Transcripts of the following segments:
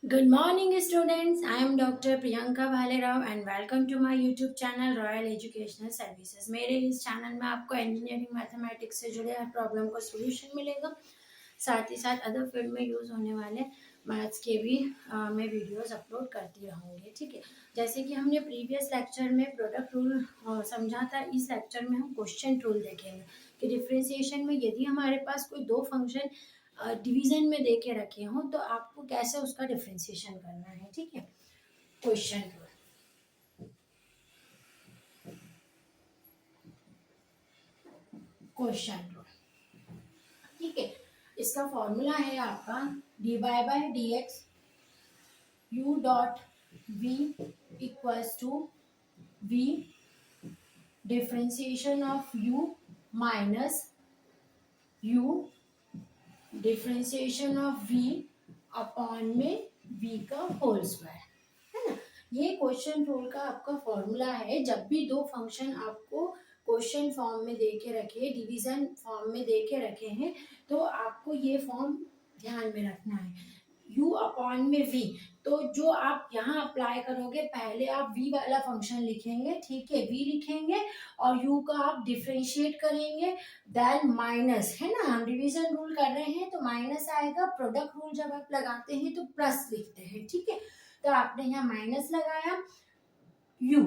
Good morning, students. I am Dr. Priyanka Bhalerao and welcome to my YouTube channel Royal Educational Services. मेरे इस channel में आपको engineering mathematics से जुड़े हर problem का सोल्यूशन मिलेगा। साथ ही साथ अदर फील्ड में यूज़ होने वाले मैथ्स के भी मैं वीडियोस अपलोड करती रहूँगी। ठीक है, जैसे कि हमने प्रीवियस लेक्चर में प्रोडक्ट रूल समझा था, इस लेक्चर में हम क्वेश्चन रूल देखेंगे कि डिफ्रेंसिएशन में यदि हमारे पास कोई दो फंक्शन डिवीजन में दे के रखे हों तो आपको कैसे उसका डिफ्रेंसिएशन करना है। ठीक है, क्वेश्चन रूल। क्वेश्चन रूल, ठीक है, इसका फॉर्मूला है आपका D Y by D X U dot V equals to V differentiation of U minus U differentiation of V upon में वी का होल स्क्वायर, है ना। ये क्वेश्चन रूल का आपका फॉर्मूला है। जब भी दो फंक्शन आपको क्वेश्चन फॉर्म में दे के रखे, डिवीजन फॉर्म में दे के रखे हैं, तो आपको ये फॉर्म ध्यान में रखना है, u अपॉन में v। तो जो आप यहाँ अप्लाई करोगे, पहले आप v वाला फंक्शन लिखेंगे, ठीक है, v लिखेंगे और u का आप डिफ्रेंशिएट करेंगे, देन माइनस, है ना, हम डिवीजन रूल कर रहे हैं तो माइनस आएगा। प्रोडक्ट रूल जब आप लगाते हैं तो प्लस लिखते हैं, ठीक है। तो आपने यहाँ माइनस लगाया u,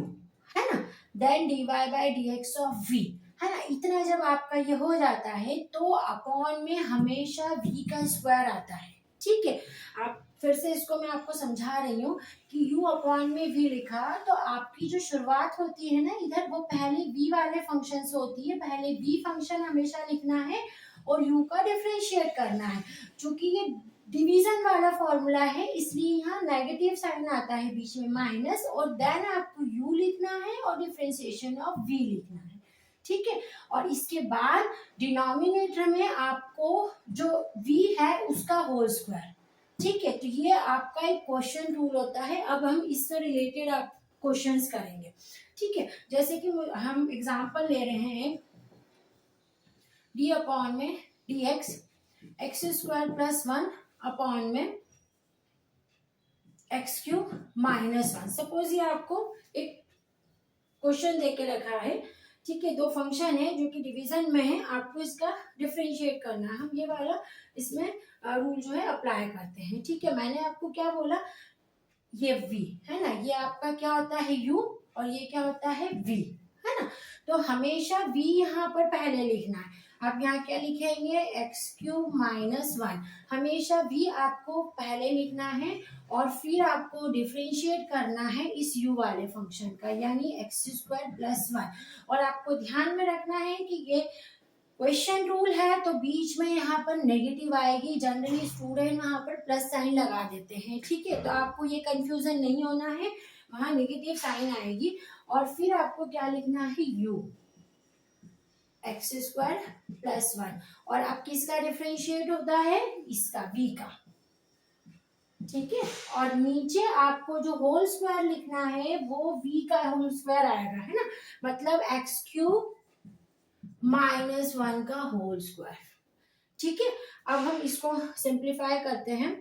है ना, then D Y by D X of v, है ना। इतना जब आपका ये हो जाता है तो अपॉन में हमेशा v का स्क्वायर आता है, ठीक है। आप फिर से इसको मैं आपको समझा रही हूँ कि u अपॉन में v लिखा तो आपकी जो शुरुआत होती है ना इधर, वो पहले v वाले फंक्शन से होती है। पहले v फंक्शन हमेशा लिखना है और u का डिफरेंशिएट करना है। चूंकि ये डिवीजन वाला फॉर्मूला है इसलिए यहाँ नेगेटिव साइन आता है बीच में माइनस, और देन आपको u लिखना है और डिफरेंशिएशन ऑफ v लिखना है, ठीक है। और इसके बाद डिनोमिनेटर में आपको जो v है उसका होल स्क्वायर, ठीक है। तो ये आपका एक क्वेश्चन रूल होता है। अब हम इससे रिलेटेड आप क्वेश्चंस करेंगे, ठीक है। जैसे कि हम एग्जांपल ले रहे हैं डी अपॉन में D x square plus 1 upon में एक्स क्यूब माइनस 1। सपोज ये आपको एक क्वेश्चन दे के रखा है, ठीक है, दो फंक्शन है जो कि डिवीजन में है, आपको इसका डिफरेंशिएट करना है। हम ये वाला इसमें रूल जो है अप्लाई करते हैं, ठीक है। मैंने आपको क्या बोला, ये v है ना, ये आपका क्या होता है u और ये क्या होता है v, है ना। तो हमेशा v यहाँ पर पहले लिखना है। आप यहाँ क्या लिखेंगे, एक्स क्यूब माइनस 1, हमेशा v आपको पहले लिखना है और फिर आपको डिफरेंशिएट करना है इस u वाले फंक्शन का, यानी एक्स स्क्वायर प्लस 1। और आपको ध्यान में रखना है कि ये क्वेश्चन रूल है तो बीच में यहाँ पर नेगेटिव आएगी। जनरली स्टूडेंट वहां पर प्लस साइन लगा देते हैं, ठीक है। तो आपको ये कंफ्यूजन नहीं होना है, वहां नेगेटिव साइन आएगी और फिर आपको क्या लिखना है, u एक्स स्क्वायर प्लस 1। और अब किसका डिफरेंशिएट होता है, इसका v का, ठीक है। और नीचे आपको जो होल स्क्वायर लिखना है वो v का होल स्क्वायर आएगा, है ना, मतलब एक्स क्यूब माइनस 1 का होल स्क्वायर, ठीक है। अब हम इसको सिंप्लीफाई करते हैं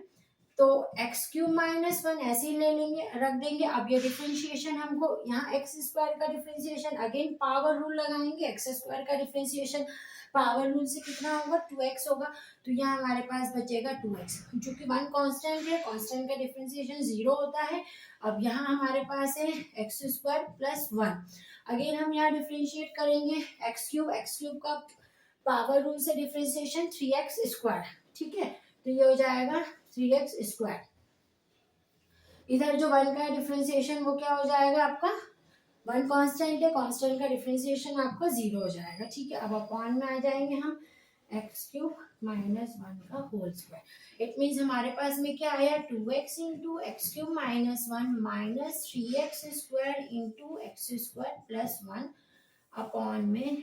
तो एक्स क्यूब माइनस 1 ऐसे ही ले लेंगे, रख देंगे। अब ये डिफरेंशिएशन हमको यहाँ एक्स स्क्वायर का डिफरेंशिएशन अगेन पावर रूल लगाएंगे, एक्स स्क्वायर का डिफरेंशिएशन पावर रूल से कितना होगा, 2x होगा। तो यहाँ हमारे पास बचेगा 2x, क्योंकि 1 कांस्टेंट है, कांस्टेंट का डिफरेंशिएशन 0 होता है। अब यहाँ हमारे पास है एक्स स्क्वायर प्लस 1। अगेन हम यहाँ डिफरेंशिएट करेंगे एक्स क्यूब का पावर रूल से डिफरेंशिएशन 3x स्क्वायर, ठीक है। तो ये हो जाएगा 3x स्क्वायर। इधर जो 1 का डिफरेंशिएशन वो क्या हो जाएगा आपका, 1 कांस्टेंट है, कांस्टेंट का डिफरेंशिएशन आपका 0 हो जाएगा, ठीक है। अब अपॉन में आ जाएंगे हम एक्स क्यूब माइनस 1 का होल स्क्वायर। इट मीन्स हमारे पास में क्या आया, 2x into x cube minus 1 minus 3x square into x square plus 1 upon में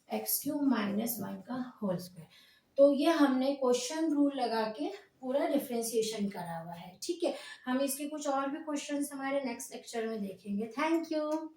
एक्स क्यूब माइनस 1 का होल स्क्वायर। तो ये हमने क्वेश्चन रूल लगा के पूरा डिफरेंशिएशन करा हुआ है, ठीक है। हम इसके कुछ और भी क्वेश्चंस हमारे नेक्स्ट लेक्चर में देखेंगे। Thank you.